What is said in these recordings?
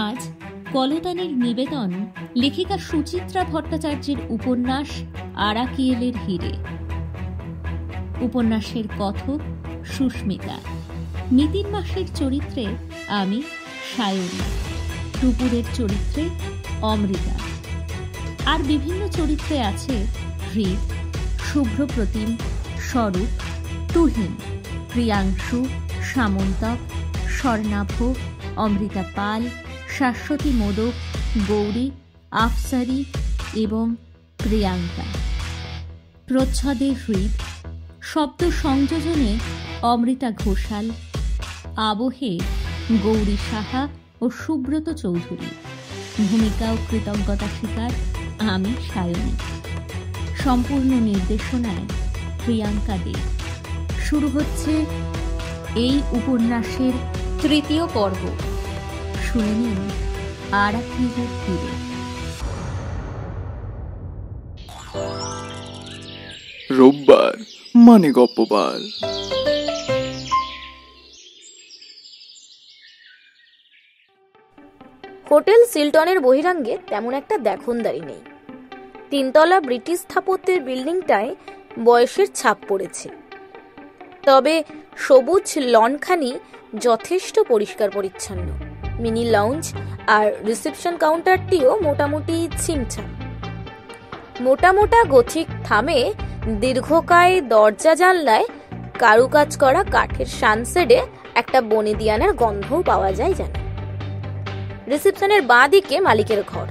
আজ কলতানের নিবেদন লেখিকা সুচিত্রা ভট্টাচার্যের উপন্যাস আরাকিয়েলের হিরে। উপন্যাসের কথক সুস্মিতা, নিতিন মাসের চরিত্রে আমি সায়নী, টুপুরের চরিত্রে অমৃতা, আর বিভিন্ন চরিত্রে আছে হৃদ, শুভ্রপ্রতিম, স্বরূপ, তুহিন, প্রিয়াংশু, সামন্তক, স্বর্ণাভ, অমৃতা পাল, শাশ্বতী মোদক, গৌরী, আফসারি এবং প্রিয়াঙ্কা। প্রচ্ছদে হৃদ, শব্দ সংযোজনে অমৃতা ঘোষাল, আবহে গৌরী সাহা ও সুব্রত চৌধুরী, ভূমিকা ও কৃতজ্ঞতা স্বীকার আমি সায়নী, সম্পূর্ণ নির্দেশনায় প্রিয়াঙ্কা দে। শুরু হচ্ছে এই উপন্যাসের তৃতীয় পর্ব। শুনে নিন আরাকিয়েলের হিরে। রোববার মানে গপ্পবার। হোটেল সিলটনের বহিরাঙ্গে তেমন একটা দেখনদারি নেই। তিনতলা ব্রিটিশ স্থাপত্যের বিল্ডিংটায় বয়সের ছাপ পড়েছে, তবে সবুজ লনখানি যথেষ্ট পরিষ্কার পরিচ্ছন্ন। মিনি লাউঞ্জ আর রিসেপশন কাউন্টারটিও মোটামুটি ছিমছাম। মোটা মোটা গথিক থামে দীর্ঘকায় দরজা জানলায় কারুকাজ করা কাঠের সানসেডে একটা বনেদিয়ানার গন্ধও পাওয়া যায় যেন। রিসেপশনের বাঁ দিকে মালিকের ঘর।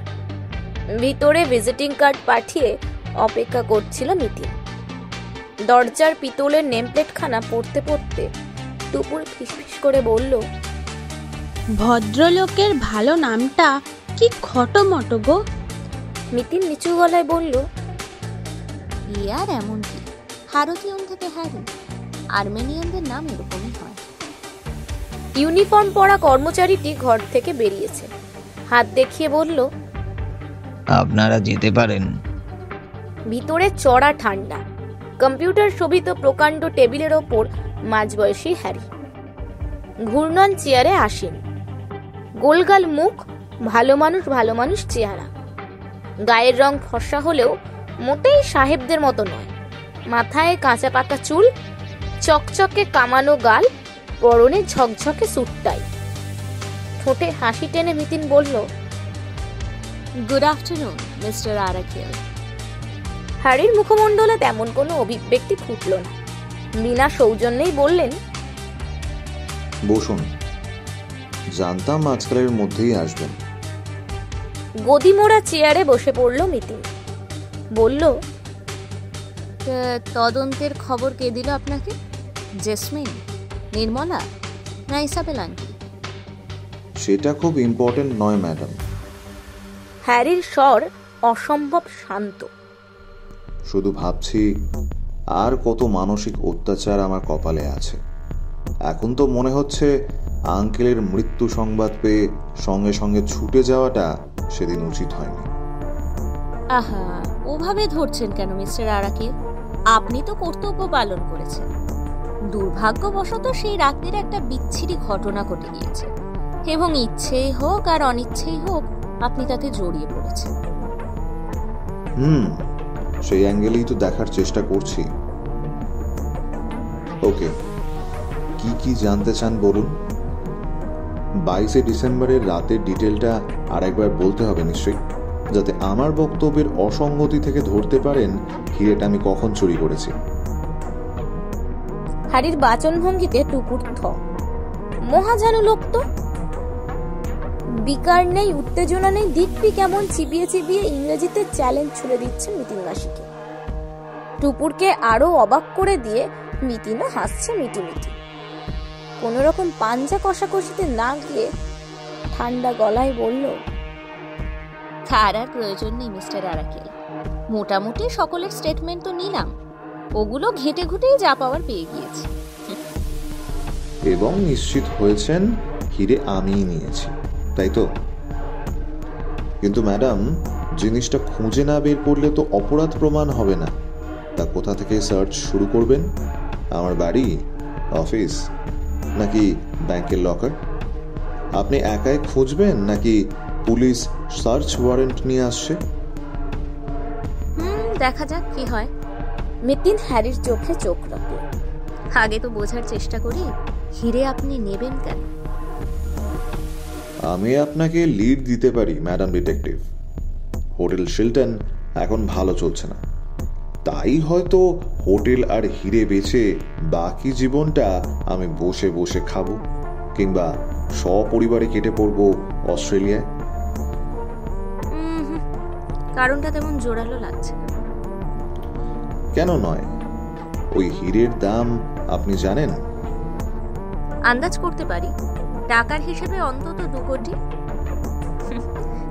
ভিতরে ভিজিটিং কার্ড পাঠিয়ে অপেক্ষা করছিল নিতিন। দরজার পিতলের নেমপ্লেটখানা পড়তে পড়তে টুপুর ফিসফিস করে বলল, ভদ্রলোকের ভালো নামটা কি খটোমটো গো। নিতিন নিচু গলায় বলল, ইয়ার এমন কি, ভারতীয়ন থেকে হ্যারি, আর্মেনিয়ানদের নাম এরকমই হয়। ইউনিফর্ম পরা কর্মচারীটি ঘর থেকে বেরিয়েছে, হাত দেখিয়ে বলল, আপনারা যেতে পারেন। ভিতরে চড়া ঠান্ডা। কম্পিউটার শোভিত প্রকাণ্ড টেবিলের ওপর মাঝবয়সী হ্যারি, ঘূর্ণন চেয়ারে আসেন, গোলগাল মুখ, ভালো মানুষ চেহারা। গায়ের রং ফর্সা হলেও মোটেই সাহেবদের মতো নয়। মাথায় কাঁচা পাকা চুল, চকচকে কামানো গাল, পরনে ঝকঝকে স্যুটটাই। ঠোঁটে হাসি টেনে নিতিন বলল, গুড আফটারনুন মিস্টার আরাকিয়েল। হ্যারির মুখমণ্ডলে তেমন কোনো অভিব্যক্তি ফুটল না। বিনা সৌজন্যেই বললেন, বসুন, জানতাম আজকালের মধ্যেই আসবেন। গদিমোড়া চেয়ারে বসে পড়ল নিতিন। বলল, তদন্তের খবর কে দিল আপনাকে? জেসমিন, নির্মলা না ইসাবেল আন্টি? সেটা খুব ইম্পর্টেন্ট নয় ম্যাডাম। হ্যারির স্বর অসম্ভব শান্ত। শুধু ভাবছি আর কত মানসিক অত্যাচার আমার কপালে আছে। এখন তো মনে হচ্ছে আঙ্কেলের মৃত্যু সংবাদ পেয়ে সঙ্গে সঙ্গে ছুটে যাওয়াটা সেদিন উচিত হয়নি। আহা, ওভাবে ধরছেন কেন মিস্টার আরাকিয়েল? আপনি তো কর্তব্য পালন করেছেন। দুর্ভাগ্যবশত সেই রাত্রির একটা বিচ্ছিরি ঘটনা ঘটে গিয়েছে এবং ইচ্ছেই হোক আর অনিচ্ছেই হোক আপনি তাতে জড়িয়ে পড়েছেন। সেই অ্যাঙ্গেলেই তো দেখার চেষ্টা করছি। ওকে, কি জানতে চান বলুন। 22শে ডিসেম্বরের রাতের ডিটেলটা আরেকবার বলতে হবে নিশ্চয়ই, যাতে আমার বক্তব্যের অসঙ্গতি থেকে ধরতে পারেন হিরেটা আমি কখন চুরি করেছি। হ্যারির বাচনভঙ্গিতে টুকুর থ। মহাজানু লোক তো। বিকার নেই, উত্তেজনা নেই, দিব্যি কেমন চিবিয়ে চিবিয়ে ইংরেজিতে চ্যালেঞ্জ ছুড়ে দিচ্ছেন নিতিন মাসিকে। টুপুরকে আরো অবাক করে দিয়ে নিতিনও হাসছে মিটিমিটি। কোন রকম পাঞ্জা কষাকষিতে না গিয়ে ঠান্ডা গলায় বলল, খারার প্রয়োজন নেই মিস্টার আরাকিয়েল। মোটামুটি সকলের স্টেটমেন্ট তো নিলাম, ওগুলো ঘেটে ঘুটেই যা পাওয়ার পেয়ে গিয়েছি। এবং নিশ্চিত হয়েছেন হিরে আমিই নিয়েছি, তাই তো? কিন্তু ম্যাডাম, জিনিসটা খুঁজে না বের করলে তো অপরাধ প্রমাণ হবে না। তা কোথা থেকে সার্চ শুরু করবেন? আমার বাড়ি, অফিস, নাকি ব্যাংকের লকার? আপনি একাই খুঁজবেন নাকি পুলিশ সার্চ ওয়ারেন্ট নিয়ে আসছে? দেখা যাক কি হয়। মিতিন হ্যারির চোখে চোখ রাখল। আগে তো বোঝার চেষ্টা করি হিরে আপনি নেবেন কেন। আমি আপনাকে লিড দিতে পারি ম্যাডাম ডিটেকটিভ। হোটেল শিলটন এখন ভালো চলছে না, তাই হয়তো হোটেল আর হিরে বেচে বাকি জীবনটা আমি বসে বসে খাবো, কিংবা সপরিবারে কেটে পড়বো অস্ট্রেলিয়ায়। কারণটা তেমন জোরালো লাগছে না। কেন নয়? ওই হীরের দাম আপনি জানেন? আন্দাজ করতে পারি, টাকার হিসেবে অন্তত 2 কোটি।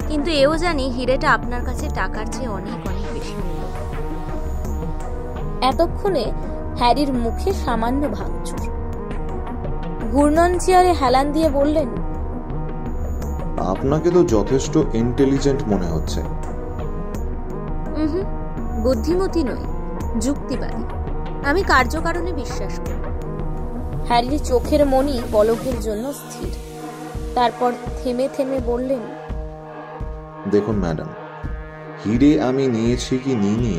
কিন্তু এও জানি হিরেটা আপনার কাছে টাকার চেয়ে অনেক অনেক বেশি মূল্য। এতক্ষণে হ্যারির মুখে সামান্য ভাঙচুর। ঘূর্ণন চেয়ারে হেলান দিয়ে বললেন, আপনাকে তো যথেষ্ট ইন্টেলিজেন্ট মনে হচ্ছে। বুদ্ধিমতী নই, যুক্তিবাদী। আমি কার্যকারণে বিশ্বাস করি। হ্যারির চোখের মনি পলকের জন্য স্থির। তারপর থেমে থেমে বললেন, দেখুন ম্যাডাম, হিরে আমি নিয়েছি কি নিইনি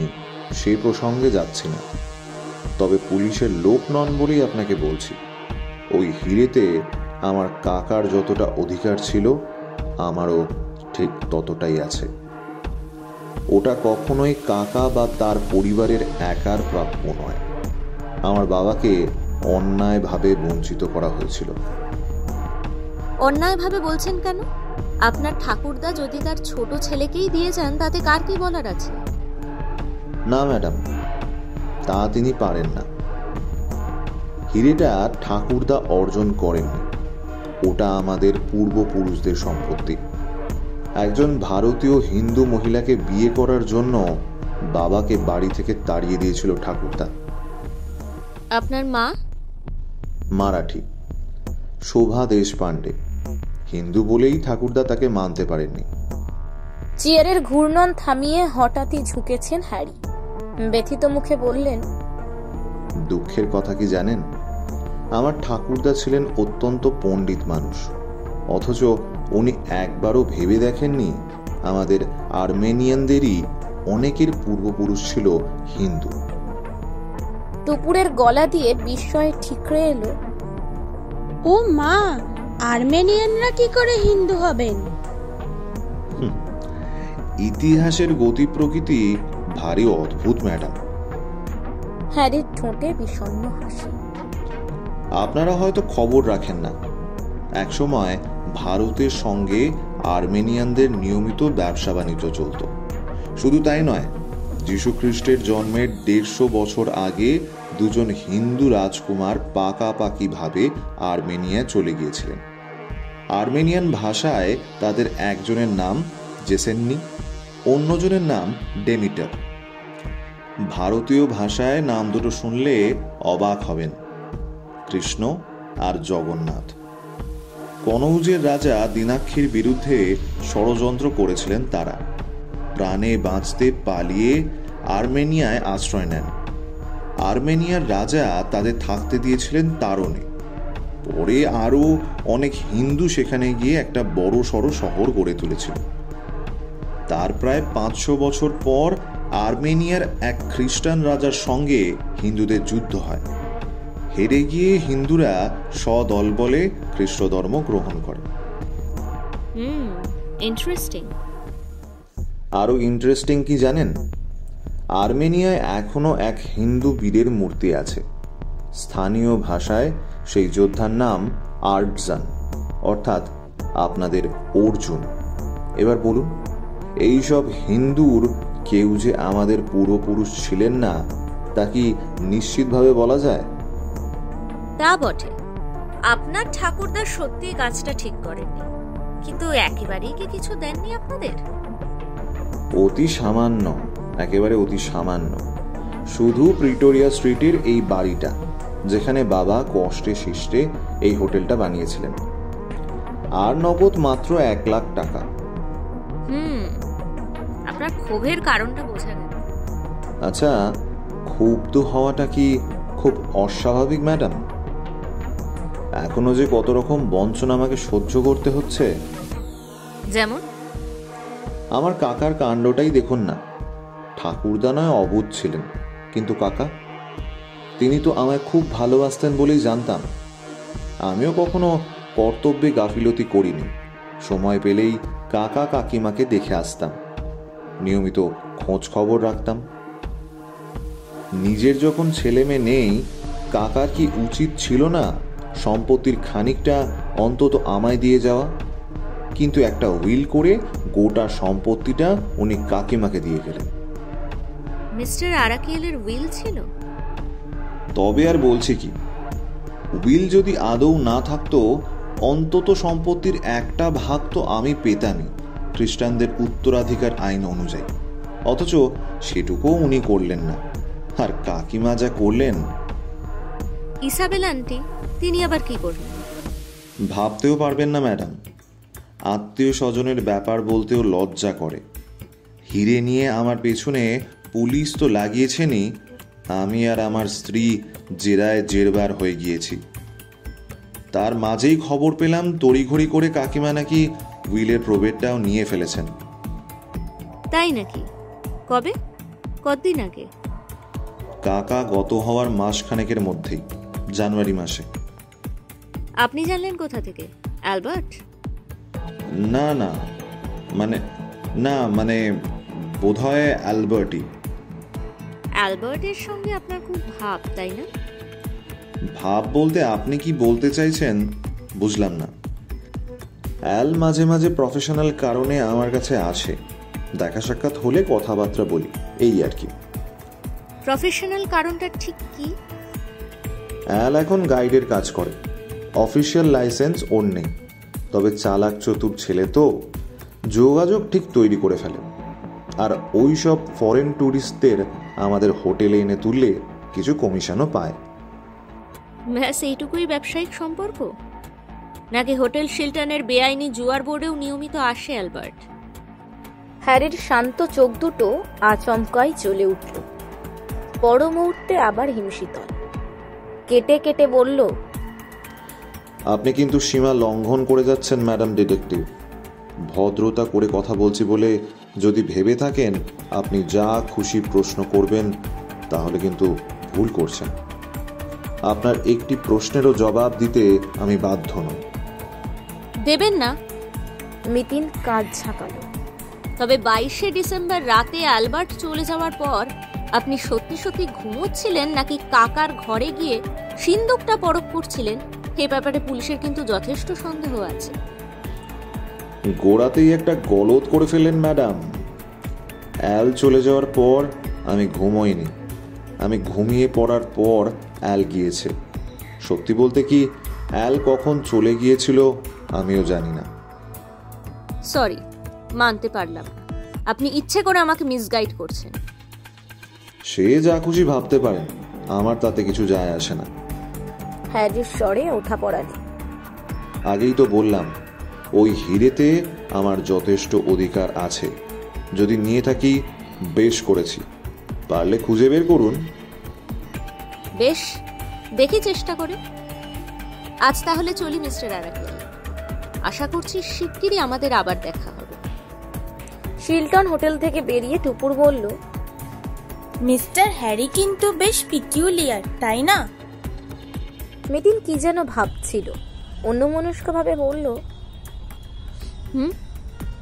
সে প্রসঙ্গে যাচ্ছি না, তবে পুলিশের লোক নন বলেই আপনাকে বলছি, ওই হিরেতে আমার কাকার যতটা অধিকার ছিল আমারও ঠিক ততটাই আছে। ওটা কখনোই কাকা বা তার পরিবারের একার প্রাপ্য নয়। আমার বাবাকে অন্যায়ভাবে বঞ্চিত করা হয়েছিল। অন্যায়ভাবে বলছেন কেন? আপনার ঠাকুরদা যদি তার ছোট ছেলেকেই দিয়ে যান তাতে কার কি বলার আছে? না ম্যাডাম, তা তিনি পারেন না। হিরেটা ঠাকুরদা অর্জন করেননি, ওটা আমাদের পূর্বপুরুষদের সম্পত্তি। একজন ভারতীয় হিন্দু মহিলাকে বিয়ে করার জন্য বাবাকে বাড়ি থেকে তাড়িয়ে দিয়েছিল ঠাকুরদা। আপনার মা? মারাঠি, শোভা দেশপান্ডে। হিন্দু বলেই ঠাকুরদা তাকে মানতে পারেননি। চেয়ারের ঘূর্ণন থামিয়ে হঠাৎই ঝুঁকেছেন হ্যারি। ব্যথিত মুখে বললেন, দুঃখের কথা কি জানেন? আমার ঠাকুরদা ছিলেন অত্যন্ত পণ্ডিত মানুষ, অথচ উনি একবারও ভেবে দেখেননি আমাদের আর্মেনিয়ানদেরই অনেকের পূর্বপুরুষ ছিল হিন্দু। টুপুরের গলা দিয়ে বিস্ময়ে ঠিকরে এলো, ও মা, আর্মেনিয়ানরা কি করে হিন্দু হবেন? ইতিহাসের গতি প্রকৃতি ভারী অদ্ভুত ম্যাডাম। হ্যারির ঠোঁটে বিষণ্ণ হাসি। আপনারা হয়তো খবর রাখেন না, একসময় ভারতের সঙ্গে আর্মেনিয়ানদের নিয়মিত ব্যবসা বাণিজ্য চলত। শুধু তাই নয়, যীশু খ্রিস্টের জন্মের 150 বছর আগে দুজন হিন্দু রাজকুমার পাকাপাকি ভাবে আর্মেনিয়ায় চলে গিয়েছিলেন। আর্মেনিয়ান ভাষায় তাদের একজনের নাম জেসেন্নি, অন্যজনের নাম ডেমিটার। ভারতীয় ভাষায় নাম দুটো শুনলে অবাক হবেন, কৃষ্ণ আর জগন্নাথ। কনৌজের রাজা দিনাক্ষীর বিরুদ্ধে ষড়যন্ত্র করেছিলেন তারা। প্রাণে বাঁচতে পালিয়ে আর্মেনিয়ায় আশ্রয় নেন। আর্মেনিয়ার রাজা তাদের থাকতে দিয়েছিলেন তারণে। পরে আরও অনেক হিন্দু সেখানে গিয়ে একটা বড় সড়ো শহর গড়ে তুলেছিল। তার প্রায় 500 বছর পর আর্মেনিয়ার এক খ্রিস্টান রাজার সঙ্গে হিন্দুদের যুদ্ধ হয়। হেরে গিয়ে হিন্দুরা সদল বলে খ্রিস্ট ধর্ম গ্রহণ করে। ইন্টারেস্টিং। আরো ইন্টারেস্টিং কি জানেন? আর্মেনিয়ায় এখনো এক হিন্দু বীরের মূর্তি আছে। স্থানীয় ভাষায় সেই যোদ্ধার নাম আর্টজান, অর্থাৎ আপনাদের অর্জুন। এবার বলুন, এইসব হিন্দুর কেউ যে আমাদের পূর্বপুরুষ ছিলেন না তা কি নিশ্চিতভাবে বলা যায়? তা বটে, আপনার ঠাকুরদা সত্যি গাছটা ঠিক করেননি, কিন্তু একেবারেই কি কিছু দেননি আপনাদের? অতি সামান্য, একেবারে অতি সামান্য। শুধু প্রিটোরিয়া স্ট্রিটের এই বাড়িটা, যেখানে বাবা কষ্টে শিষ্টে এই হোটেলটা বানিয়েছিলেন, আর নগদ মাত্র 1 লাখ টাকা। আপনার ক্ষোভের কারণটা বোঝা গেল। আচ্ছা, ক্ষুব্ধ হওয়াটা কি খুব অস্বাভাবিক ম্যাডাম? এখনো যে কত রকম বঞ্চনা আমাকে সহ্য করতে হচ্ছে। যেমন? আমার কাকার কাণ্ডটাই দেখুন না। ঠাকুরদা নয় অবুঝ ছিলেন, কিন্তু কাকা, তিনি তো আমায় খুব ভালোবাসতেন বলেই জানতাম। আমিও কখনো কর্তব্যে গাফিলতি করিনি। সময় পেলেই কাকা কাকিমাকে দেখে আসতাম, নিয়মিত খোঁজ খবর রাখতাম। নিজের যখন ছেলে মেয়ে নেই, কাকার কি উচিত ছিল না সম্পত্তির খানিকটা অন্তত আমায় দিয়ে যাওয়া? কিন্তু একটা উইল করে গোটা সম্পত্তিটা উনি কাকিমাকে দিয়ে গেলেন। মিস্টার আরাকিয়েলের উইল ছিল? তবে আর বলছি কি, উইল যদি আদৌ না থাকতো, অন্তত সম্পত্তির একটা ভাগ তো আমি পেতামই খ্রিস্টানদের উত্তরাধিকার আইন অনুযায়ী। অথচ সেটুকুও উনি করলেন না। আর কাকিমা যা করলেন। ইসাবেল আন্টি, তিনি আবার কি করলেন? ভাবতেও পারবেন না ম্যাডাম। আত্মীয় স্বজনের ব্যাপার বলতেও লজ্জা করে। হিরে নিয়ে আমার পেছনে পুলিশ তো লাগিয়েছেনই, আমি আর আমার স্ত্রী জেরায় জেরবার হয়ে গিয়েছি। তার মাঝেই খবর পেলাম তড়িঘড়ি করে কাকিমা নাকি উইলের প্রবেটটাও নিয়ে ফেলেছেন। তাই নাকি? কবে? কতদিন আগে? কাকা গত হওয়ার মাসখানেকের মধ্যেই, জানুয়ারি মাসে। আপনি জানলেন কোথা থেকে? অ্যালবার্ট? না না, মানে বোধহয় অ্যালবার্টই। অ্যালবার্টের সঙ্গে আপনার খুব ভাব, তাই না? ভাব বলতে আপনি কি বলতে চাইছেন বুঝলাম না। অ্যাল মাঝে মাঝে প্রফেশনাল কারণে আমার কাছে আসে, দেখা সাক্ষাৎ হলে কথাবার্তা বলি, এই আর কি। প্রফেশনাল কারণটা ঠিক কি? অ্যাল এখন গাইডের কাজ করে। অফিসিয়াল লাইসেন্স ওর নেই, তবে চালাক চতুর ছেলে তো যোগাযোগ ঠিক তৈরি করে ফেলে। আর ওই সব ফরেন ট্যুরিস্টদের আমাদের হোটেলে এনে তুললে কিছু কমিশনও পায়। ব্যাস এইটুকুই ব্যবসায়িক সম্পর্ক? নাকি হোটেল শিল্টনের বেআইনি জুয়ার বোর্ডেও নিয়মিত আসে অ্যালবার্ট? হ্যারির শান্ত চোখ দুটো আচমকাই জ্বলে উঠল। পর মুহূর্তে আবার হিমশীতল। কেটে কেটে বলল, আপনি কিন্তু সীমা লঙ্ঘন করে যাচ্ছেন ম্যাডাম ডিটেকটিভ। ভদ্রতা করে কথা বলছি বলে যদি ভেবে থাকেন আপনি যা খুশি প্রশ্ন করবেন, তাহলে কিন্তু ভুল করছেন। আপনার একটি প্রশ্নেরও জবাব দিতে আমি বাধ্য নই। দেবেন না? মিতিন কাঁধ ঝাঁকালো। তবে 22শে ডিসেম্বর রাতে অ্যালবার্ট চলে যাওয়ার পর আপনি সত্যি সত্যি ঘুমোচ্ছিলেন নাকি কাকার ঘরে গিয়ে সিন্দুকটা পরখ করছিলেন, এ ব্যাপারে পুলিশের কিন্তু যথেষ্ট সন্দেহ আছে। গোড়াতেই একটা গলদ করে ফেললেন ম্যাডাম। অ্যাল চলে যাওয়ার পর আমি ঘুমোইনি। আমি ঘুমিয়ে পড়ার পর অ্যাল গিয়েছে। সত্যি বলতে কি, অ্যাল কখন চলে গিয়েছিল আমিও জানি না। সরি, মানতে পারলাম না। আপনি ইচ্ছে করে আমাকে মিসগাইড করছেন। সে যা খুশি ভাবতে পারেন, আমার তাতে কিছু যায় আসে না। হ্যারির স্বরে ওঠা পড়া নেই। আগেই তো বললাম, ওই হিরেতে আমার যথেষ্ট অধিকার আছে। যদি নিয়ে থাকি বেশ করেছি, পারলে খুঁজে বের করুন। বেশ, দেখি চেষ্টা করে। আজ তাহলে চলি মিস্টার আরাকিয়েল। আশা করছি শিগগিরই আমাদের আবার দেখা হবে। শিল্টন হোটেল থেকে বেরিয়ে টুপুর বলল, মিস্টার হ্যারি কিন্তু বেশ পিকিউলিয়ার, তাই না? মিতিন কি যেন ভাবছিল, অন্যমনস্কভাবে বলল,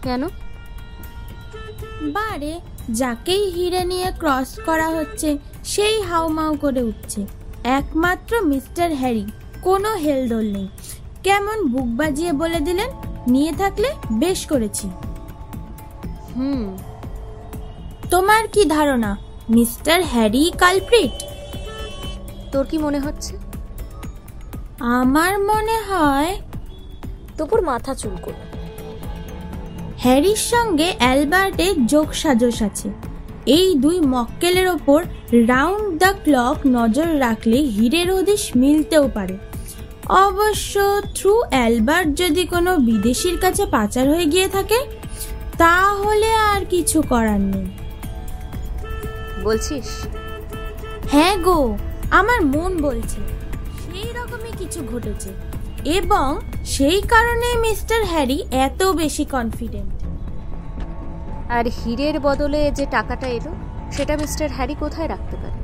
কেন? বারে, যাকেই হিরে নিয়ে ক্রস করা হচ্ছে সেই হাউমাউ করে উঠছে। একমাত্র মিস্টার হ্যারি কোনো হেলদোল নেই। কেমন বুক বাজিয়ে বলে দিলেন, নিয়ে থাকলে বেশ করেছি। তোমার কি ধারণা মিস্টার হ্যারি কালপ্রিট? তোর কি মনে হচ্ছে? আমার মনে হয় টুপুর মাথা চুলকোল। হ্যারির সঙ্গে অ্যালবার্টের যোগ সাজস আছে। এই দুই মক্কেলের ওপর রাউন্ড দ্য ক্লক নজর রাখলে হীরের হদিশ মিলতেও পারে। অবশ্য থ্রু অ্যালবার্ট যদি কোনো বিদেশির কাছে পাচার হয়ে গিয়ে থাকে, তাহলে আর কিছু করার নেই। বলছিস? হ্যাঁ গো, আমার মন বলছে সেই রকমই কিছু ঘটেছে, এবং সেই কারণে মিস্টার হ্যারি এত বেশি কনফিডেন্ট। আর হীরের বদলে যে টাকাটা এলো সেটা মিস্টার হ্যারি কোথায় রাখতে পারে?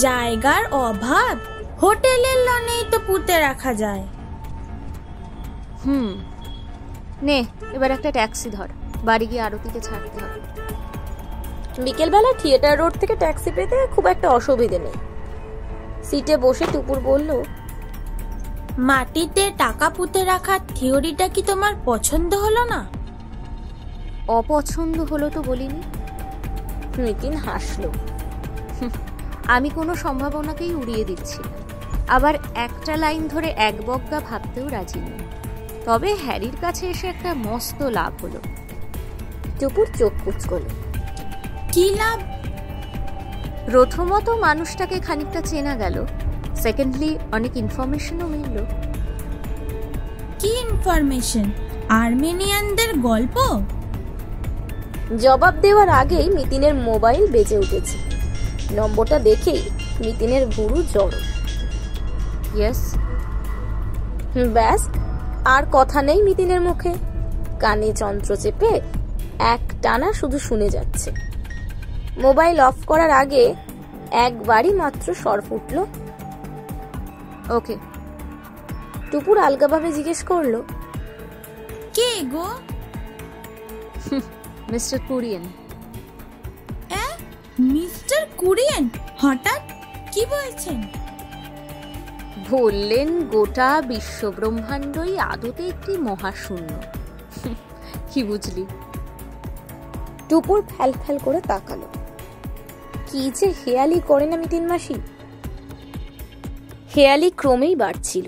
জায়গার অভাব, হোটেলের লনেই তো পুঁতে রাখা যায়। নে এবার একটা ট্যাক্সি ধর, বাড়ি গিয়ে আরতিকে ছাড়তে হবে। বিকেলবেলা থিয়েটার রোড থেকে ট্যাক্সি পেতে খুব একটা অসুবিধে নেই। সিটে বসে টুপুর বলল, মাটিতে টাকা পুঁতে রাখার থিওরিটা কি তোমার পছন্দ হলো না? অপছন্দ হলো তো বলিনি। নিতিন হাসলো। আমি কোনো সম্ভাবনাকেই উড়িয়ে দিচ্ছি, আবার একটা লাইন ধরে এক বজ্ঞা ভাবতেও রাজি নেই। তবে হ্যারির কাছে এসে একটা মস্ত লাভ হলো। টুপুর চোখ কুঁচকোলো। কি লাভ? প্রথমত মানুষটাকে খানিকটা চেনা গেল, সেকেন্ডলি অনেক ইনফরমেশনও মিলল। কি ইনফরমেশন? আর্মেনিয়ানদের গল্প? জবাব দেওয়ার আগেই মিতিনের মোবাইল বেজে উঠেছে। নম্বরটা দেখেই মিতিনের ভুরু জড়ো। ইয়েস। ব্যাস, আর কথা নেই মিতিনের মুখে। কানে যন্ত্র চেপে এক টানা শুধু শুনে যাচ্ছে। মোবাইল অফ করার আগে একবারই মাত্র স্বর ফুটল, ওকে। টুপুর আলগাভাবে জিজ্ঞেস করলো, কে গো? মিস্টার কুরিয়েন। মিস্টার কুরিয়েন? হঠাৎ কি বলছেন? বললেন গোটা বিশ্বব্রহ্মাণ্ডই আদতে একটি মহাশূন্য। কি বুঝলি? টুপুর ফ্যাল ফ্যাল করে তাকালো। কি যে হেয়ালি করে না মিতিন মাসি। হেয়ালি ক্রমেই বাড়ছিল।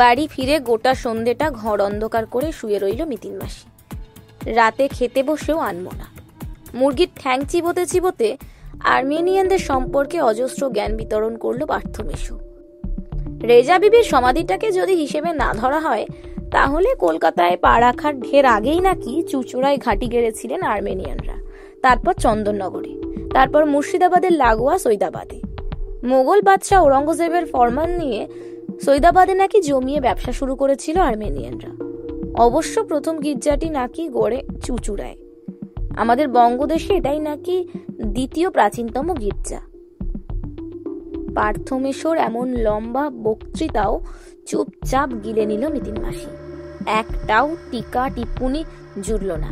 বাড়ি ফিরে গোটা সন্ধ্যেটা ঘর অন্ধকার করে শুয়ে রইল মিতিন মাসি। রাতে খেতে বসেও আনমনা। মুরগির ঠ্যাং চিবোতে চিবোতে আর্মেনিয়ানদের সম্পর্কে অজস্র জ্ঞান বিতরণ করলো পার্থমেশু। রেজা বিবির সমাধিটাকে যদি হিসেবে না ধরা হয়, তাহলে কলকাতায় পা রাখার ঢের আগেই নাকি চুচুড়ায় ঘাঁটি গেড়েছিলেন আর্মেনিয়ানরা, তারপর চন্দননগরে, তারপর মুর্শিদাবাদের লাগোয়া সৈদাবাদে। মোগল বাদশাহ ঔরঙ্গজেবের ফরমান নিয়ে সৈদাবাদে নাকি জমিয়ে ব্যবসা শুরু করেছিল আর্মেনিয়ানরা। অবশ্য প্রথম গির্জাটি নাকি গড়ে চুচুড়ায়। আমাদের বঙ্গদেশে এটাই নাকি দ্বিতীয় প্রাচীনতম গির্জা। পার্থমেশর এমন লম্বা বক্তৃতাও চুপচাপ গিলে নিল মিতিন মাসি। একটাও টিকা টিপ্পুনি জুড়ল না।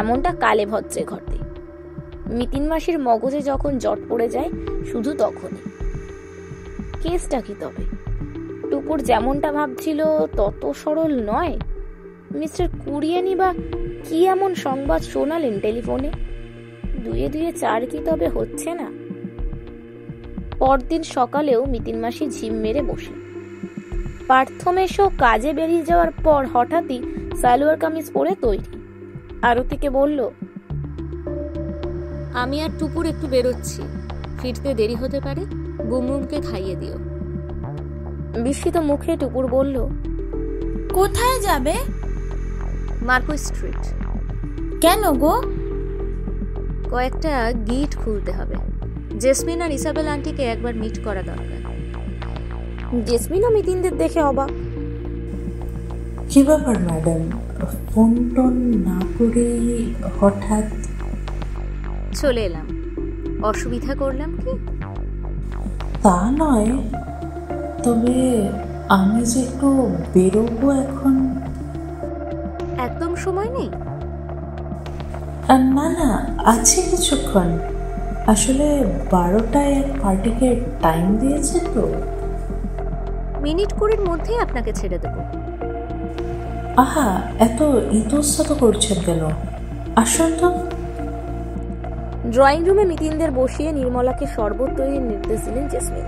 এমনটা কালে ভদ্রে ঘটে। মিতিন মাসির মগজে যখন জট পড়ে যায়, শুধু তখনই। কেসটা কি তবে? টুপুর যেমনটা ভাবছিল তত সরল নয়। মিস্টার কুরিয়েনই বা কি এমন সংবাদ শোনালেন টেলিফোনে? দুয়ে দুয়ে চার কি তবে হচ্ছে না? পরদিন সকালেও মিতিন মাসি ঝিম মেরে বসে। পার্থমেশো কাজে বেরিয়ে যাওয়ার পর হঠাৎই সালোয়ার কামিজ পরে তৈরি। আরতিকে বলল, আমি আর টুপুর একটু বেরোচ্ছি, ফিরতে দেরি হতে পারে, গুমরুমকে খাইয়ে দিও। বিস্মিত মুখে টুপুর বলল, কোথায় যাবে? Marco street. কেন গো? কয়েকটা গিট খুলতে হবে। জেসমিন আর ইসাবেল আন্টিকে একবার মিট করা দরকার। জেসমিনও মিতিনদের দেখে অবাক। কি ব্যাপার ম্যাডাম, ফোন টোন না করে হঠাৎ? চলে এলাম, অসুবিধা করলাম কি? তা নয়, তবে আমি যে একটু বেরোবো এখন। একদম সময় নেই? না না, আছে কিছুক্ষণ। আসলে 12টায় এক পার্টিকে টাইম দিয়েছে তো। মিনিট 20-এর মধ্যেই আপনাকে ছেড়ে দেবো। আহা, এত ইতস্তত করছেন কেন? আসুন তো। ড্রয়িং রুমে মিতিনদের বসিয়ে নির্মলাকে শরবত তৈরির নির্দেশ দিলেন জেসমিন।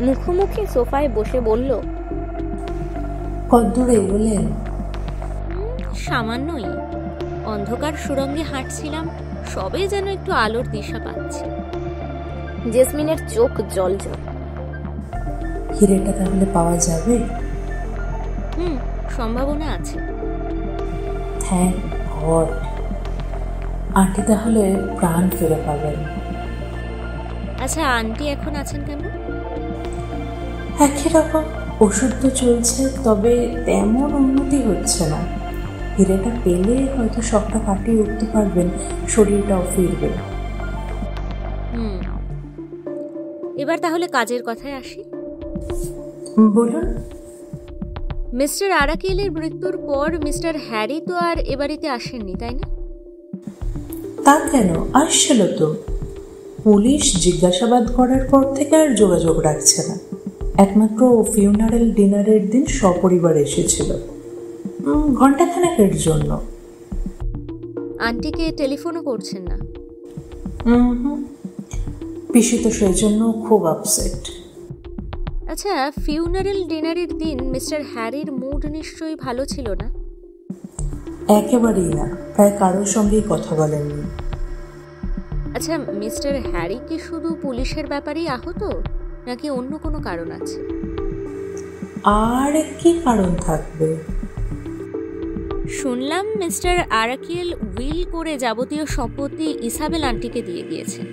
মুখোমুখি সোফায় বসে বলল, কতদূর এগোলেন? সামান্যই। অন্ধকার সুরঙ্গে হাঁটছিলাম, সবে যেন একটু আলোর দিশা পাচ্ছি। জেসমিনের চোখ জল জল। হিরেটা তাহলে পাওয়া যাবে? সম্ভাবনা আছে। Thank god. আন্টি তাহলে প্রাণ ফিরে পাবেন। আচ্ছা, আন্টি এখন আছেন কেন? একই রকম, ওষুধ তো চলছে, তবে তেমন উন্নতি হচ্ছে না। হিরেটা পেলে হয়তো সবটা কাটিয়ে উঠতে পারবেন, শরীরটাও ফিরবে। এবার তাহলে কাজের কথায় আসি। বলুন। মিস্টার আরাকেলের মৃত্যুর পর মিস্টার হ্যারি তো আর এ বাড়িতে আসেননি, তাই না? তা কেন, আসছিল তো। পুলিশ জিজ্ঞাসাবাদ করার পর থেকে আর যোগাযোগ রাখছে না। একমাত্র ফিউনারেল ডিনারের দিন সপরিবার এসেছিল, ঘন্টাখানেকের জন্য। আন্টিকে টেলিফোনও করছেন না? পিসি তো সেই জন্য খুব আপসেট। আচ্ছা, ফিউনারেল ডিনারের দিন মিস্টার হ্যারির মুড নিশ্চয়ই ভালো ছিল না? একেবারেই না, প্রায় কারোর সঙ্গেই কথা বলেননি। আচ্ছা, মিস্টার হ্যারি কি শুধু পুলিশের ব্যাপারেই আহত, নাকি অন্য কোনো কারণ আছে? আর কি কারণ থাকবে? শুনলাম মিস্টার আরাকেল উইল করে যাবতীয় সম্পত্তি ইসাবেল আন্টিকে দিয়ে গিয়েছেন।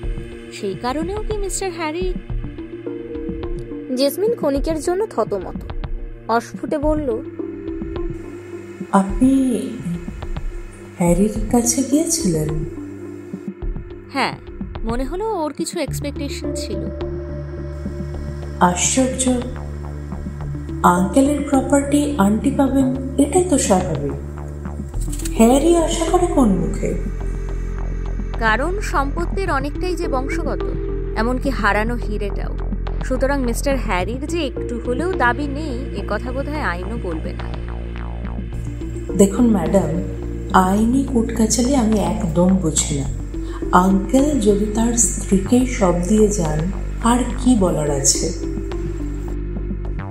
সেই কারণেও কি মিস্টার হ্যারি? জেসমিন ক্ষণিকের জন্য থতমত, অস্ফুটে বলল, আপনি হ্যারির কাছে গিয়েছিলেন? হ্যাঁ, মনে হলো ওর কিছু এক্সপেকটেশন ছিল। আশ্চর্য, আঙ্কেলের প্রপার্টি আন্টি পাবেন এটাই তো স্বাভাবিক। হ্যারি আশা করে কোন মুখে? কারণ সম্পত্তির অনেকটাই যে বংশগত, এমনকি হারানো হিরেটাও। সুতরাং মিস্টার হ্যারির যে একটু হলেও দাবি নেই এ কথা বোধহয় আইনও বলবে না। দেখুন ম্যাডাম, আইনি কুটকাচালি আমি একদম বুঝি না। আঙ্কেল যদি তার স্ত্রীকেই সব দিয়ে যান, আর কি বলার আছে?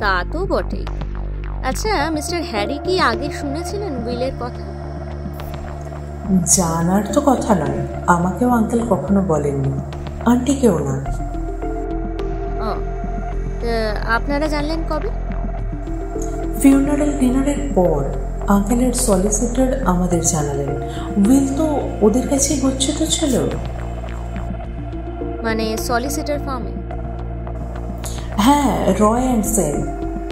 তা তো বটেই। আচ্ছা, মিস্টার হ্যারি কি আগে শুনেছিলেন উইলের কথা? জানার তো কথা নয়, আমাকেও আঙ্কেল কখনো বলেননি, আন্টিকেও না। ও, আপনারা জানলেন কবে? ফিউনারেল ডিনারের পর আঙ্কেলের সলিসিটর আমাদের জানালেন। উইল তো ওদের কাছেই গচ্ছিত ছিল। মানে সলিসিটর ফার্মে? হ্যাঁ, Roy and Sen,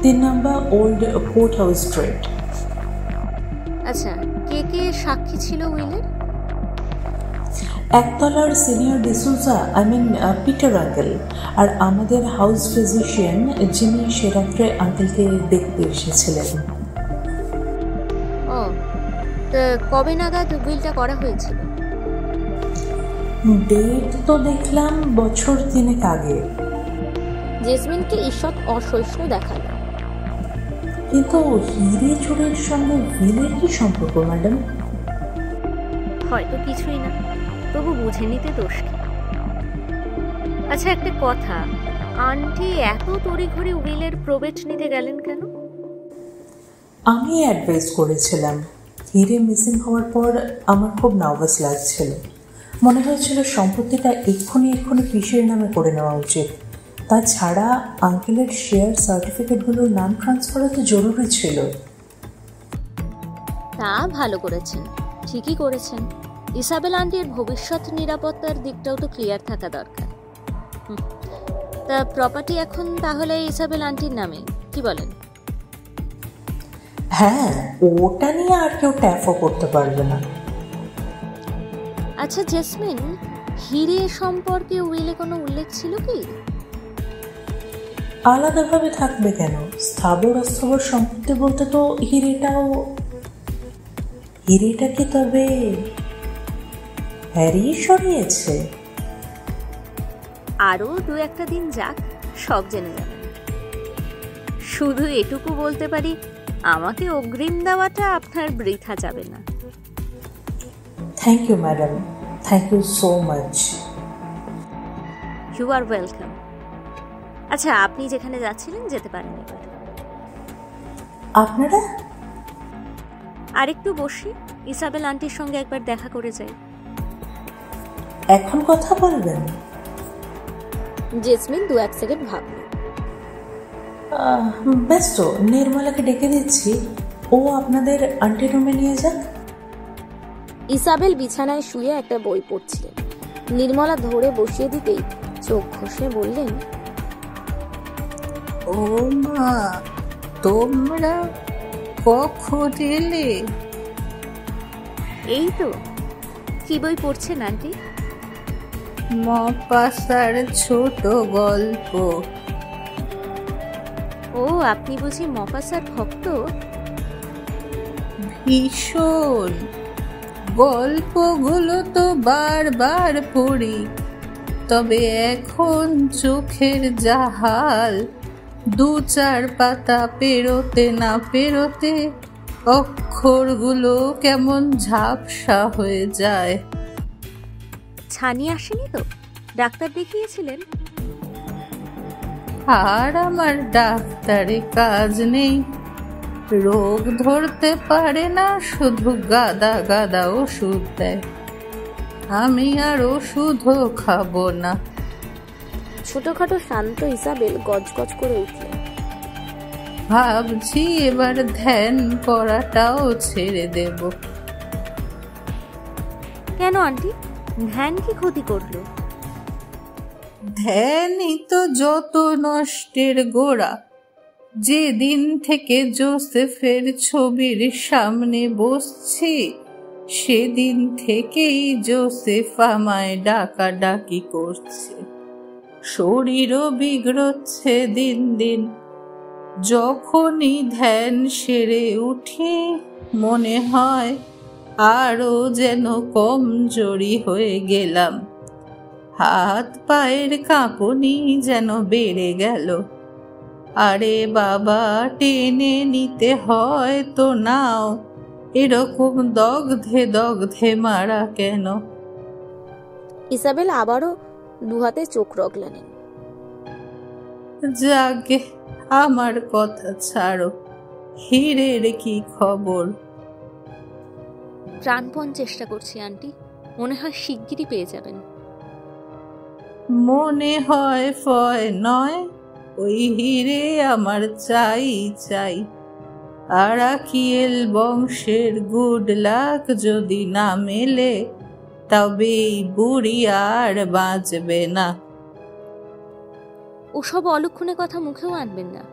3 number old court house street. আচ্ছা, কে কে সাক্ষী ছিল উইলের? একতলার সিনিয়র ডিসুজা, পিটার আঙ্কেল, আর আমাদের হাউস ফিজিশিয়ান যিনি সে রাত্রে আঙ্কেলকে দেখতে এসেছিলেন। ও, তো কবে নাগাদ উইলটা করা হয়েছিল? ডেট তো দেখলাম বছর 3 আগে। জেসমিনকে ঈষৎ অসহিষ্ণু দেখালো। কিন্তু হিরে চোরের সঙ্গে উইলের কি সম্পর্ক ম্যাডাম? হয়তো কিছুই না, তবু বুঝে নিতে দোষ কি? আচ্ছা, একটা কথা, আন্টি এত তড়িঘড়ি উইলের প্রবেট নিতে গেলেন কেন? আমি অ্যাডভাইস করেছিলাম। হিরে মিসিং হওয়ার পর আমার খুব নার্ভাস লাগছিল। মনে হয়েছিল সম্পত্তিটা এক্ষুনি পিসির নামে করে নেওয়া উচিত। তাছাড়া আঙ্কেলের শেয়ার সার্টিফিকেটগুলোর নাম ট্রান্সফারও তো জরুরি ছিল। তা ভালো করেছেন, ঠিকই করেছেন। ইসাবেল আন্টির ভবিষ্যৎ নিরাপত্তার দিকটাও তো ক্লিয়ার থাকা দরকার। তা প্রপার্টি এখন তাহলে ইসাবেল আন্টির নামে, কি বলেন? হ্যাঁ, ওটা নিয়ে আর কেউ ট্যাফও করতে পারবে না। আচ্ছা জেসমিন, হিরে সম্পর্কে উইলে কোনো উল্লেখ ছিল কি? আলাদাভাবে থাকবে কেন? স্থাবর অস্থাবর সম্পত্তি বলতে তো হিরেটা কি তবে হ্যারি সরিয়েছে? আরও 2-1 দিন যাক, সব জেনে যাবেন। শুধু এটুকু বলতে পারি, আমাকে অগ্রিম দেওয়াটা আপনার বৃথা যাবে না। Thank you madam, thank you so much. You are welcome. আচ্ছা, আপনি যেখানে যাচ্ছিলেন যেতে পারেন এবার। আপনারা? আরেকটু বসি, ইসাবেল আন্টির সঙ্গে একবার দেখা করে যাই। এখন কথা বলবেন? জেসমিন 2-1 সেকেন্ড ভাবল। বেশ তো, নির্মলাকে ডেকে দিচ্ছি, ও আপনাদের আন্টি রুমে নিয়ে যাক। ইসাবেল বিছানায় শুয়ে একটা বই পড়ছিলেন। নির্মলা ধরে বসিয়ে দিতেই চোখ ঘষে বললেন, ও মা, তোমরা কখন এলে? এই তো। কি বই পড়ছেন আন্টি? মপাসার ছোট গল্প। ও, আপনি বুঝি মপাসার ভক্ত? ভীষণ। গল্পগুলো তো বারবার পড়ি, তবে এখন চোখের জাহাল। 2-4 পাতা পেরোতে না পেরোতে অক্ষরগুলো কেমন ঝাপসা হয়ে যায়। ছানি আসেনি তো? ডাক্তার দেখিয়েছিলেন? আর আমার ডাক্তারে কাজ নেই। রোগ ধরতে পারে না, শুধু গাদা গাদা ওষুধ দেয়। আমি আর ওষুধও খাবো না। ছোটখাটো শান্ত ইসাবেল গজগজ করে উঠল। ভাবছি এবার ধ্যান করাটাও ছেড়ে দেব। কেন আন্টি? ধ্যান কি ক্ষতি করলো? ধ্যানই তো যত নষ্টের গোড়া। যেদিন থেকে জোসেফের ছবির সামনে বসছি, সেদিন থেকেই জোসেফ আমায় ডাকাডাকি করছে। শরীরও বিগড়চ্ছে দিন দিন। যখনই ধ্যান সেরে উঠি, মনে হয় আরো যেন কমজোরি হয়ে গেলাম। হাত পায়ের কাঁপুনি যেন বেড়ে গেল। আরে বাবা, টেনে নিতে হয় তো নাও। এরকম দগ্ধে দগ্ধে মারা কেন? ইসাবেল আবারও দুহাতে চোখ রগলালেন। যাকে, আমার কথা ছাড়ো। হীরের কি খবর? প্রাণপণ চেষ্টা করছি আন্টি। মনে হয় শিগগিরই পেয়ে যাবেন। মনে হয় ফয় নয়, ওই হীরে আমার চাই চাই। আরাকিয়েল বংশের গুড লাক যদি না মেলে, তবে এই বুড়ি আর বাঁচবে না। ওসব অলক্ষণে কথা মুখেও আনবেন না।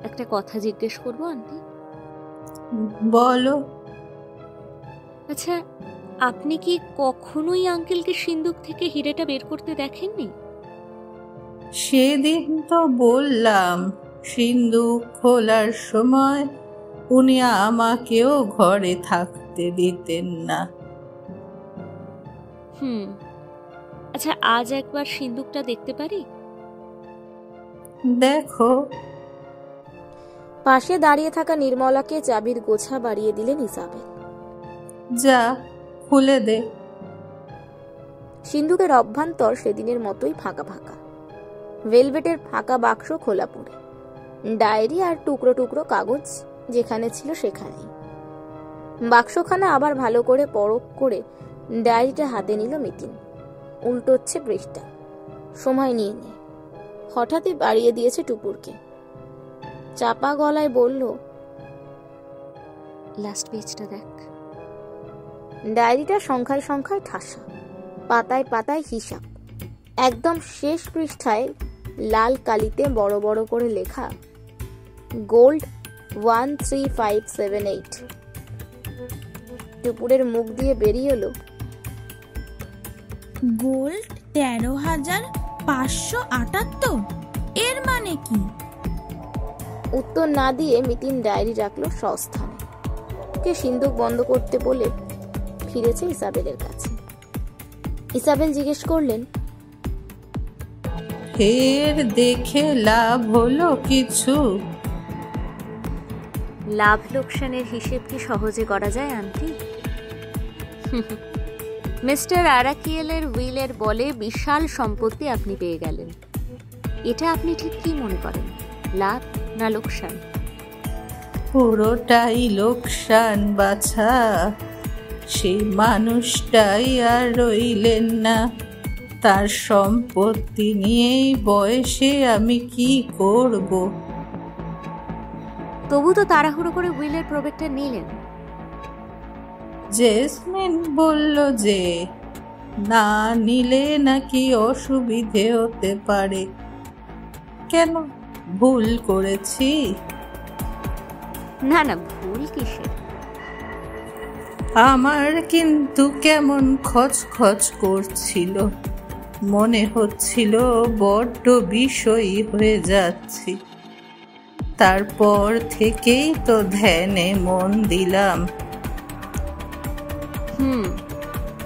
একটা কথা জিজ্ঞেস করবো আন্টি? বলো। আচ্ছা, আপনি কি কখনোই আঙ্কেলকে সিন্দুক থেকে হিরেটা বের করতে দেখেননি? সেদিন তো বললাম, সিন্দুক খোলার সময় উনি আমাকেও ঘরে থাকতে দিতেন না। আচ্ছা, আজ একবার সিন্দুকটা দেখতে পারি? দেখো। পাশে দাঁড়িয়ে থাকা নির্মলাকে চাবির গোছা বাড়িয়ে দিলেন ইসাবেল। যা, খুলে দে। সিন্দুকের অভ্যন্তর সেদিনের মতোই ফাঁকা ফাঁকা। ভেলভেটের ফাঁকা বাক্স খোলা পড়ে। ডায়েরি আর টুকরো টুকরো কাগজ যেখানে ছিল সেখানেই। বাক্সখানা আবার ভালো করে পরখ করে ডায়েরিটা হাতে নিল মিতিন। উল্টোচ্ছে পৃষ্ঠা, সময় নিয়ে নিয়ে। হঠাৎই বাড়িয়ে দিয়েছে টুপুরকে। চাপা গলায় বলল, লাস্ট পেজটা দেখ। ডায়েরিটা সংখ্যায় সংখ্যায় ঠাসা, পাতায় পাতায় হিসাব। একদম শেষ পৃষ্ঠায় লাল কালিতে বড় বড় করে লেখা, গোল্ড 13578। টুপুরের মুখ দিয়ে বেরিয়ে এলো, গোল্ড 13,578। এর মানে কি? উত্তর না দিয়ে মিতিন ডায়েরি রাখলো স্বস্থানে। কে সিন্দুক বন্ধ করতে বলে ফিরেছে ইসাবেলের কাছে। ইসাবেল জিজ্ঞেস করলেন, ফের দেখে লাভ হলো কিছু? লাভ লোকসানের হিসেব কি সহজে করা যায় আন্টি? মিস্টার আরাকিয়েলের উইলের বলে বিশাল সম্পত্তি আপনি পেয়ে গেলেন। এটা আপনি ঠিক কি মনে করেন, লাভ না লোকসান? পুরোটাই লোকসান বাছা। সেই মানুষটাই আর রইলেন না। তার সম্পত্তি নিয়েই বয়সে আমি কি করব? তবু তো তাড়াহুড়ো করে উইলের প্রবেটটা নিলেন। জেসমিন বলল যে না নিলে নাকি অসুবিধে হতে পারে। কেন, ভুল করেছি? না না, ভুল কিসের? আমার কিন্তু কেমন খচখচ করছিল, মনে হচ্ছিল বড্ড বিষয়ী হয়ে যাচ্ছি। তারপর থেকেই তো ধ্যানে মন দিলাম।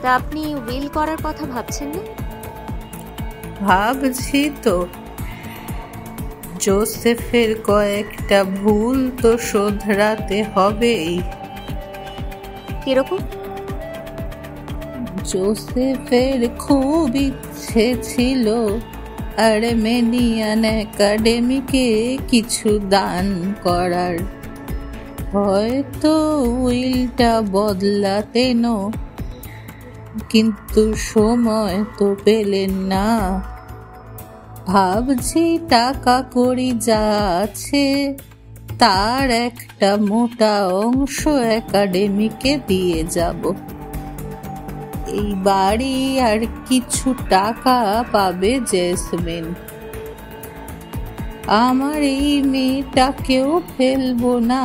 তা আপনি উইল করার কথা ভাবছেন না? ভাবছি তো। জোসেফের কয়েকটা ভুল তো শোধরাতে হবেই। কিরকম? জোসেফের খুব ইচ্ছে ছিল আর্মেনিয়ান একাডেমিকে কিছু দান করার। হয়তো উইলটা বদলাতেন, কিন্তু সময় তো পেলেন না। ভাবছি টাকা কড়ি যা আছে তার একটা মোটা অংশ একাডেমিকে দিয়ে যাব। এই বাড়ি আর কিছু টাকা পাবে জেসমিন। আমার এই মেয়েটাকেও ফেলবো না।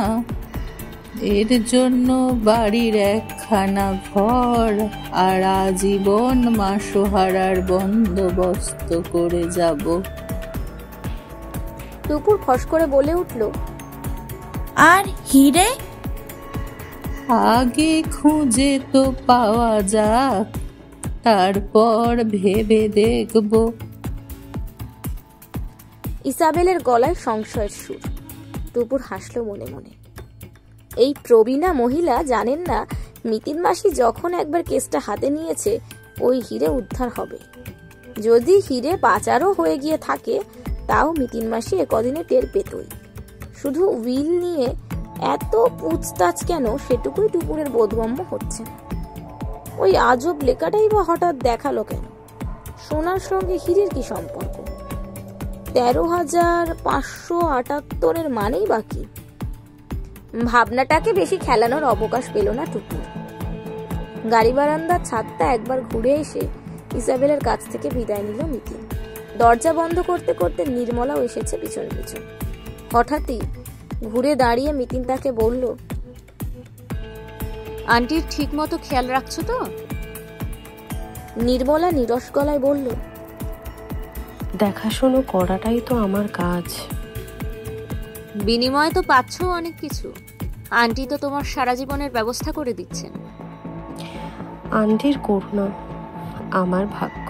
এর জন্য বাড়ির একখানা ঘর আর আজীবন মাসোহারার বন্দোবস্ত করে যাব। টুকুর ফস করে বলে উঠল, আর হিরে? আগে খুঁজে তো পাওয়া যাক, তারপর ভেবে দেখব। ইসাবেলের গলায় সংশয়ের সুর। টুকুর হাসল মনে মনে। এই প্রবীণা মহিলা জানেন না মিতিন মাসি যখন একবার কেসটা হাতে নিয়েছে ওই হিরে উদ্ধার হবে। যদি হিরে পাচারও হয়ে গিয়ে থাকে তাও মিতিন মাসি একদিনে টের পেতই। শুধু উইল নিয়ে এত পুছতাছ কেন সেটুকুই টুকুরের বোধগম্য হচ্ছে না। ওই আজব লেখাটাই বা হঠাৎ দেখালো কেন? সোনার সঙ্গে হীরের কি সম্পর্ক? 13,578 মানেই বাকি। ভাবনাটাকে বেশি খেলানোর অবকাশ পেল না টুকুর। গাড়ি বারান্দার ছাদটা একবার ঘুরে এসে ইসাবেলের কাছ থেকে বিদায় নিল মিতিন। দরজা বন্ধ করতে করতে নির্মলাও এসেছে পিছন পিছন। হঠাৎই ঘুরে দাঁড়িয়ে মিতিন তাকে বলল, আন্টির ঠিক মতো খেয়াল রাখছো তো? নির্মলা নিরস গলায় বলল, দেখাশোনা করাটাই তো আমার কাজ। বিনিময়ে তো পাচ্ছ অনেক কিছু। আন্টি তো তোমার সারা জীবনের ব্যবস্থা করে দিচ্ছেন। আন্টির করুণা আমার ভাগ্য।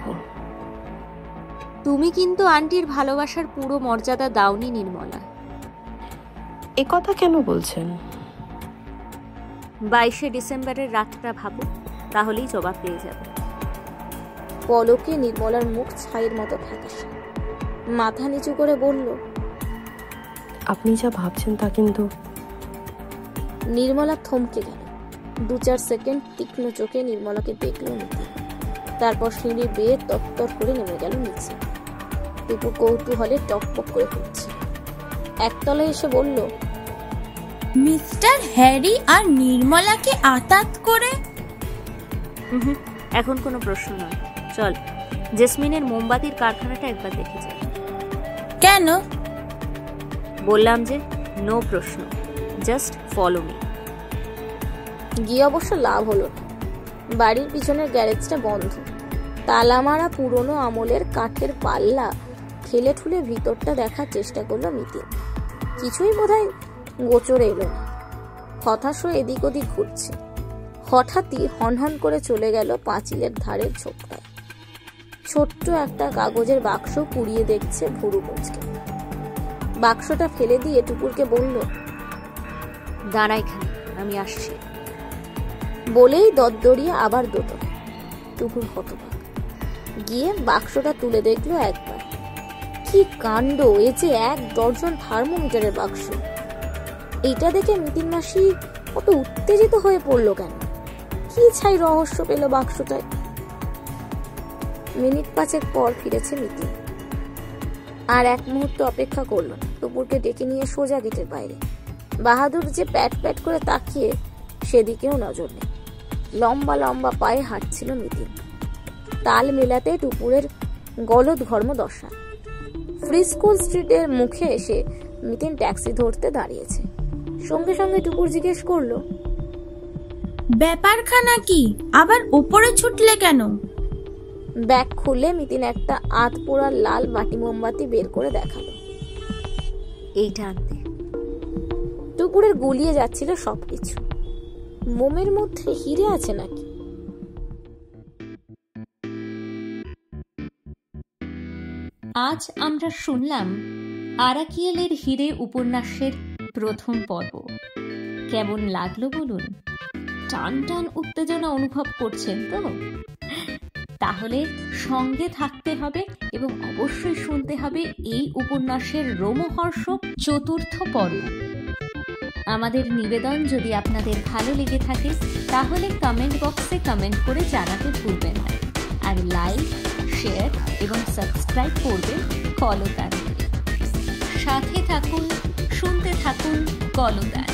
তুমি কিন্তু আন্টির ভালোবাসার পুরো মর্যাদা দাওনি নির্মলা। এ কথা কেন বলছেন? 22শে ডিসেম্বরের রাতটা ভাবো, তাহলেই জবাব পেয়ে যাবে। পলকে নির্মলার মুখ ছাইয়ের মতো ফ্যাকাশে। মাথা নিচু করে বলল, আপনি যা ভাবছেন তা কিন্তু। নির্মলা থমকে গেল। 2-4 সেকেন্ড তীক্ষ্ণ চোখে নির্মলাকে দেখল মিতিন। তারপর সিঁড়ি বেয়ে তত্তর করে নেমে গেল নিচে। টুকু কৌতূহলে টকপক করে ফুটছে। একতলায় এসে বলল, মিস্টার হ্যারি আর নির্মলাকে আতাত করে? এখন কোনো প্রশ্ন নয়। চল, জেসমিনের মোমবাতির কারখানাটা একবার দেখে যাই। কেন? বললাম যে নো প্রশ্ন, জাস্ট ফলো মি। গিয়ে অবশ্য লাভ হলো না। বাড়ির পিছনের গ্যারেজটা বন্ধ। তালা মারা পুরনো আমলের কাঠের পাল্লা ঠেলে ঠুলে ভিতরটা দেখার চেষ্টা করলো মিতিন। কিছুই বোধহয় গোচরে এলো না। হতাশ হয়ে এদিক ওদিক ঘুরছে। হঠাৎই হনহন করে চলে গেল পাঁচিলের ধারের ঝোপটায়। ছোট্ট একটা কাগজের বাক্স পুড়িয়ে দেখছে ভুরু কুঁচকে। বাক্সটা ফেলে দিয়ে টুকুরকে বলল, দাঁড়া এখানে, আমি আসছি। বলেই দরদরিয়ে আবার দুটো। টুকুর হতবাক। গিয়ে বাক্সটা তুলে দেখলো একবার। কি কাণ্ড! এ যে 1 ডজন থার্মোমিটারের বাক্স। এইটা দেখে মিতিন মাসি কত উত্তেজিত হয়ে পড়লো কেন? কি ছাই রহস্য পেল বাক্সটায়? মিনিট 5 পর ফিরেছে মিতিন। আর এক মুহূর্ত অপেক্ষা করলো না। টুকুরকে ডেকে নিয়ে সোজা গেটের বাইরে। বাহাদুর যে প্যাট প্যাট করে তাকিয়ে, সেদিকেও নজর নেই। লম্বা লম্বা পায়ে হাঁটছিল মিতিন। তাল মেলাতে টুকুরের গলদ ঘর্ম দশা। ফ্রি স্কুল স্ট্রিটের মুখে এসে মিতিন ট্যাক্সি ধরতে দাঁড়িয়েছে। সঙ্গে সঙ্গে টুকুর জিজ্ঞেস করলো, ব্যাপারখানা কি? আবার উপরে ছুটলে কেন? ব্যাগ খুলে মিতিন একটা আধ পোড়া লাল বাটি মোমবাতি বের করে দেখালো। এইটা আনতে। টুকুরের গুলিয়ে যাচ্ছিল সবকিছু। মোমের মধ্যে হিরে আছে নাকি? আজ আমরা শুনলাম আরাকিয়েলের হিরে উপন্যাসের প্রথম পর্ব। কেমন লাগলো বলুন? টান টান উত্তেজনা অনুভব করছেন তো? তাহলে সঙ্গে থাকতে হবে এবং অবশ্যই শুনতে হবে এই উপন্যাসের রোমহর্ষক চতুর্থ পর্ব। আমাদের নিবেদন যদি আপনাদের ভালো লেগে থাকে তাহলে কমেন্ট বক্সে কমেন্ট করে জানাতে ভুলবেন না। আর লাইক, শেয়ার এবং সাবস্ক্রাইব করবেন কলতান। সাথে থাকুন, শুনতে থাকুন কলতান।